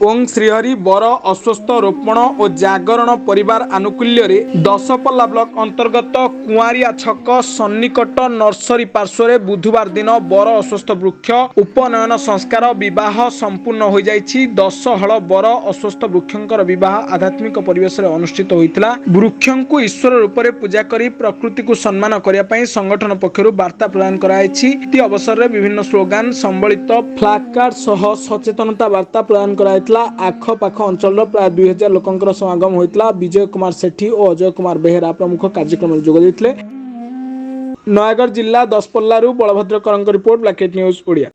ओं श्रीहरि बर अस्वस्थ रोपण और जागरण परिवार आनुकूल्य दशपल्ला ब्लॉक अंतर्गत कुआरिया छक सन्निकट नर्सरी पार्श्व बुधवार दिन बर अस्वस्थ वृक्ष उपनयन संस्कार विवाह संपूर्ण हो जाइछि। 10 हल बर अस्वस्थ वृक्षर विवाह आध्यात्मिक परिवेश अनुष्ठित होता। वृक्ष को ईश्वर रूप में पूजा कर प्रकृति को सम्मान करने संगठन पक्षर वार्ता प्रदान कर अवसर में विभिन्न स्लोगान संबलित फ्लाकार्ड सह सचेतनता वार्ता प्रदान कर आखपाख अंचल प्राय 2000 लोकंर समागम होता। विजय कुमार सेठी और अजय कुमार बेहेरा प्रमुख कार्यक्रम जोगदेइथिले। नयागढ़ जिला दशपल्लारू बलभद्र करंक रिपोर्ट, ब्लैकेट न्यूज ओडिया।